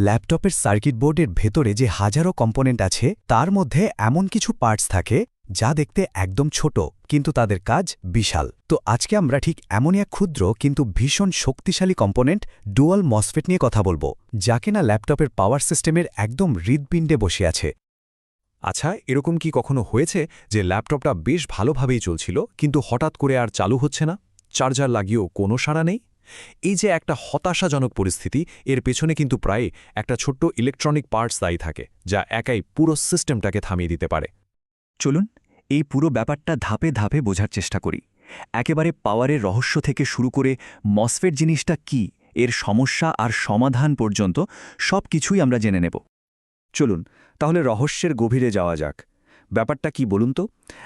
ল্যাপটপের সার্কিট বোর্ডের ভেতরে যে হাজারো কম্পোনেন্ট আছে তার মধ্যে এমন কিছু পার্টস থাকে যা দেখতে একদম ছোট কিন্তু তাদের কাজ বিশাল। তো আজকে আমরা ঠিক এমনই এক ক্ষুদ্র কিন্তু ভীষণ শক্তিশালী কম্পোনেন্ট ডুয়াল মসফেট নিয়ে কথা বলবো, যা কিনা ল্যাপটপের পাওয়ার সিস্টেমের একদম হৃদপিণ্ডে বসে আছে। আচ্ছা, এরকম কি কখনো হয়েছে যে ল্যাপটপটা বেশ ভালোভাবেই চলছিল কিন্তু হঠাৎ করে আর চালু হচ্ছে না, চার্জার লাগিয়েও কোনো সাড়া নেই? এই যে একটা হতাশাজনক পরিস্থিতি, এর পেছনে কিন্তু প্রায় একটা ছোট্ট ইলেকট্রনিক পার্টস দায়ী থাকে যা একাই পুরো সিস্টেমটাকে থামিয়ে দিতে পারে। চলুন এই পুরো ব্যাপারটা ধাপে ধাপে বোঝার চেষ্টা করি। একেবারে পাওয়ারের রহস্য থেকে শুরু করে মসফেট জিনিসটা কি, এর সমস্যা আর সমাধান পর্যন্ত সব কিছুই আমরা জেনে নেব। চলুন তাহলে রহস্যের গভীরে যাওয়া যাক। ব্যাপারটা কি বলুন তো?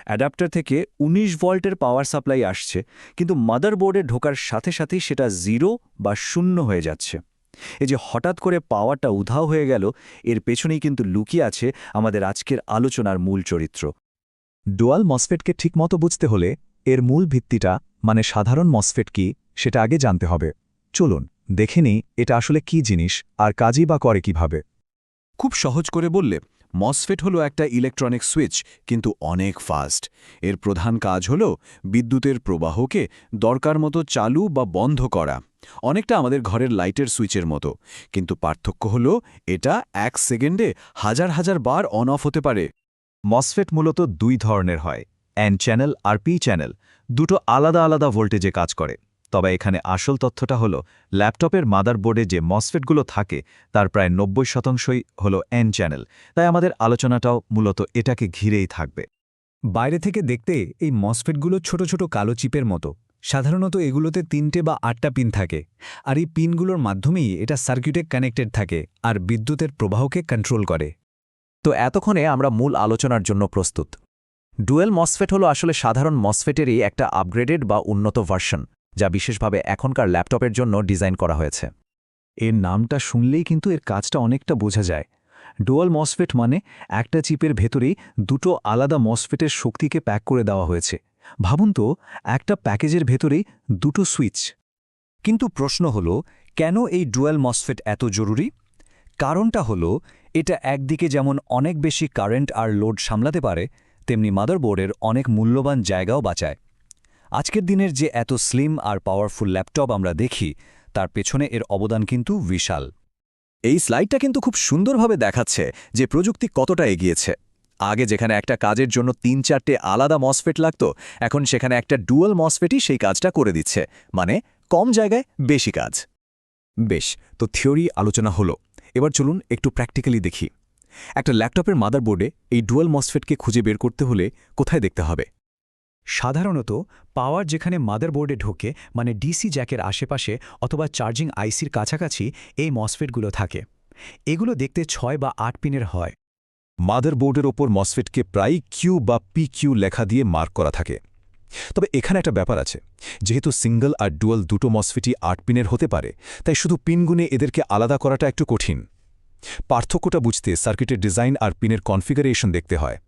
অ্যাডাপ্টার থেকে ১৯ ভোল্টের পাওয়ার সাপ্লাই আসছে, কিন্তু মাদারবোর্ডে ঢোকার সাথে সাথেই সেটা 0 বা 0 হয়ে যাচ্ছে। এই যে হঠাৎ করে পাওয়ারটা উধাও হয়ে গেল, এর পেছনেই কিন্তু লুকিয়ে আছে আমাদের আজকের আলোচনার মূল চরিত্র। ডুয়াল মসফেটকে ঠিকমতো বুঝতে হলে এর মূল ভিত্তিটা মানে সাধারণ মসফেট কি সেটা আগে জানতে হবে। চলুন দেখে নিই এটা আসলে কি জিনিস আর কাজই বা করে কিভাবে। খুব সহজ করে বললে, মসফেট হলো একটা ইলেকট্রনিক সুইচ, কিন্তু অনেক ফাস্ট। এর প্রধান কাজ হলো বিদ্যুতের প্রবাহকে দরকার মতো চালু বা বন্ধ করা, অনেকটা আমাদের ঘরের লাইটের সুইচের মতো। কিন্তু পার্থক্য হলো এটা 1 সেকেন্ডে হাজার হাজার বার অন অফ হতে পারে। মসফেট মূলত দুই ধরনের হয়, এন চ্যানেল আর পি চ্যানেল। দুটো আলাদা আলাদা ভোল্টেজে কাজ করে। তবে এখানে আসল তথ্যটা হলো ল্যাপটপের মাদারবোর্ডে যে মসফেটগুলো থাকে তার প্রায় ৯০% হলো এন চ্যানেল। তাই আমাদের আলোচনাটাও মূলত এটাকে ঘিরেই থাকবে। বাইরে থেকে দেখতে এই মসফেটগুলো ছোট ছোট কালো চিপের মতো। সাধারণত এগুলোতে ৩টে বা ৮টা পিন থাকে, আর এই পিনগুলোর মাধ্যমেই এটা সার্কিটে কানেক্টেড থাকে আর বিদ্যুতের প্রবাহকে কন্ট্রোল করে। তো এতক্ষণে আমরা মূল আলোচনার জন্য প্রস্তুত। ডুয়েল মসফেট হলো আসলে সাধারণ মসফেটেরই একটা আপগ্রেডেড বা উন্নত ভার্সন, যা বিশেষভাবে এখনকার ল্যাপটপের জন্য ডিজাইন করা হয়েছে। এর নামটা শুনলেই কিন্তু এর কাজটা অনেকটা বোঝা যায়। ডুয়াল মসফেট মানে একটা চিপের ভেতরেই দুটো আলাদা মসফেটের শক্তিকে প্যাক করে দেওয়া হয়েছে। ভাবুন তো, একটা প্যাকেজের ভেতরেই দুটো সুইচ। কিন্তু প্রশ্ন হলো, কেন এই ডুয়াল মসফেট এত জরুরি? কারণটা হলো, এটা একদিকে যেমন অনেক বেশি কারেন্ট আর লোড সামলাতে পারে, তেমনি মাদারবোর্ডের অনেক মূল্যবান জায়গাও বাঁচায়। আজকের দিনের যে এত স্লিম আর পাওয়ারফুল ল্যাপটপ আমরা দেখি, তার পেছনে এর অবদান কিন্তু বিশাল। এই স্লাইডটা কিন্তু খুব সুন্দরভাবে দেখাচ্ছে যে প্রযুক্তি কতটা এগিয়েছে। আগে যেখানে একটা কাজের জন্য ৩-৪টে আলাদা মসফেট লাগত, এখন সেখানে একটা ডুয়াল মসফেটই সেই কাজটা করে দিচ্ছে, মানে কম জায়গায় বেশি কাজ। বেশ, তো থিওরি আলোচনা হলো, এবার চলুন একটু প্র্যাকটিক্যালি দেখি। একটা ল্যাপটপের মাদারবোর্ডে এই ডুয়াল মসফেটকে খুঁজে বের করতে হলে কোথায় দেখতে হবে? সাধারণত পাওয়ার যেখানে মাদারবোর্ডে ঢোকে, মানে ডিসি জ্যাকের আশেপাশে অথবা চার্জিং আইসির কাছাকাছি এই মসফেটগুলো থাকে। এগুলো দেখতে ৬ বা ৮ পিনের হয়। মাদারবোর্ডের ওপর মসফেটকে প্রায় কিউ বা পিকিউ লেখা দিয়ে মার্ক করা থাকে। তবে এখানে একটা ব্যাপার আছে, যেহেতু সিঙ্গল আর ডুয়াল দুটো মসফেটই ৮ পিনের হতে পারে, তাই শুধু পিন গুনে এদেরকে আলাদা করাটা একটু কঠিন। পার্থক্যটা বুঝতে সার্কিটের ডিজাইন আর পিনের কনফিগারেশন দেখতে হয়।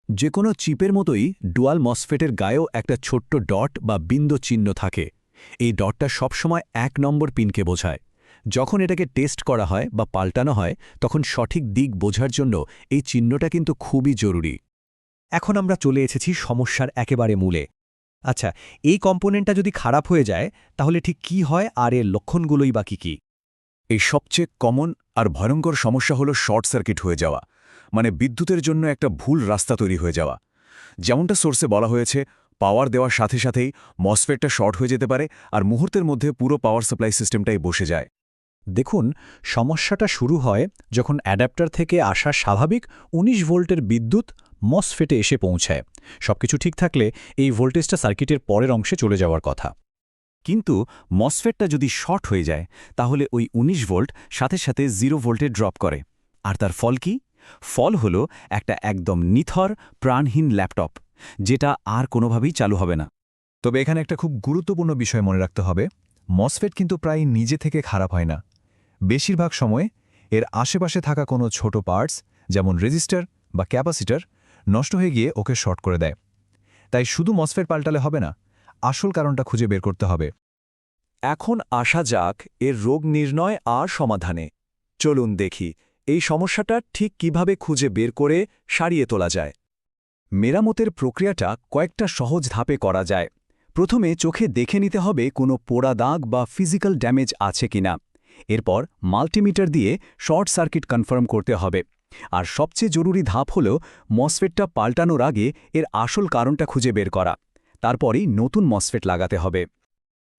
যে কোনো চিপের মতোই ডুয়াল মসফেটের গায়েও একটা ছোট্ট ডট বা বিন্দু চিহ্ন থাকে। এই ডটটা সবসময় ১ নম্বর পিনকে বোঝায়। যখন এটাকে টেস্ট করা হয় বা পাল্টানো হয়, তখন সঠিক দিক বোঝার জন্য এই চিহ্নটা কিন্তু খুবই জরুরি। এখন আমরা চলে এসেছি সমস্যার একেবারে মূলে। আচ্ছা, এই কম্পোনেন্টটা যদি খারাপ হয়ে যায়, তাহলে ঠিক কি হয় আর এর লক্ষণগুলোই বা কী? এই সবচেয়ে কমন আর ভয়ঙ্কর সমস্যা হলো শর্ট সার্কিট হয়ে যাওয়া, মানে বিদ্যুতের জন্য একটা ভুল রাস্তা তৈরি হয়ে যাওয়া। যেমনটা সোর্সে বলা হয়েছে, পাওয়ার দেওয়ার সাথে সাথেই মসফেটটা শর্ট হয়ে যেতে পারে আর মুহূর্তের মধ্যে পুরো পাওয়ার সাপ্লাই সিস্টেমটাই বসে যায়। দেখুন, সমস্যাটা শুরু হয় যখন অ্যাডাপ্টার থেকে আসা স্বাভাবিক ১৯ ভোল্টের বিদ্যুৎ মসফেটে এসে পৌঁছায়। সবকিছু ঠিক থাকলে এই ভোল্টেজটা সার্কিটের পরের অংশে চলে যাওয়ার কথা। কিন্তু মসফেটটা যদি শর্ট হয়ে যায়, তাহলে ওই ১৯ ভোল্ট সাথে সাথে 0 ভোল্টে ড্রপ করে। আর তার ফল কি? ফল হলো একটা একদম নিথর, প্রাণহীন ল্যাপটপ, যেটা আর কোনোভাবেই চালু হবে না। তবে এখানে একটা খুব গুরুত্বপূর্ণ বিষয় মনে রাখতে হবে, মসফেট কিন্তু প্রায় নিজে থেকে খারাপ হয় না। বেশিরভাগ সময় এর আশেপাশে থাকা কোনো ছোট পার্টস, যেমন রেজিস্টার বা ক্যাপাসিটর, নষ্ট হয়ে গিয়ে ওকে শর্ট করে দেয়। তাই শুধু মসফেট পাল্টালে হবে না, আসল কারণটা খুঁজে বের করতে হবে। এখন আসা যাক এর রোগ নির্ণয় আর সমাধানে। চলুন দেখি এই সমস্যাটা ঠিক কিভাবে খুঁজে বের করে সারিয়ে তোলা যায়। মেরামতের প্রক্রিয়াটা কয়েকটা সহজ ধাপে করা যায়। প্রথমে চোখে দেখে নিতে হবে কোনো পোড়া দাগ বা ফিজিক্যাল ড্যামেজ আছে কিনা। এরপর মাল্টিমিটার দিয়ে শর্ট সার্কিট কনফার্ম করতে হবে। আর সবচেয়ে জরুরি ধাপ হল মসফেটটা পাল্টানোর আগে এর আসল কারণটা খুঁজে বের করা। তারপরই নতুন মসফেট লাগাতে হবে।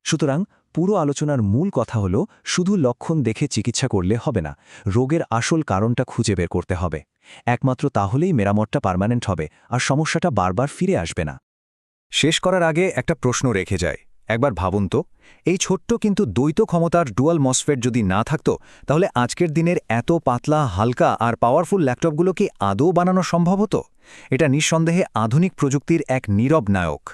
সুতরাং পুরো আলোচনার মূল কথা হলো শুধু লক্ষণ দেখে চিকিৎসা করলে হবে না, রোগের আসল কারণটা খুঁজে বের করতে হবে। একমাত্র তাহলেই মেরামতটা পার্মানেন্ট হবে আর সমস্যাটা বারবার ফিরে আসবে না। শেষ করার আগে একটা প্রশ্ন রেখে যায়। একবার ভাবুন তো, এই ছোট্ট কিন্তু দ্বৈত ক্ষমতার ডুয়াল মসফেট যদি না থাকতো, তাহলে আজকের দিনের এত পাতলা, হালকা আর পাওয়ারফুল ল্যাপটপগুলো কি আদৌ বানানো সম্ভব হতো? এটা নিঃসন্দেহে আধুনিক প্রযুক্তির এক নীরব নায়ক।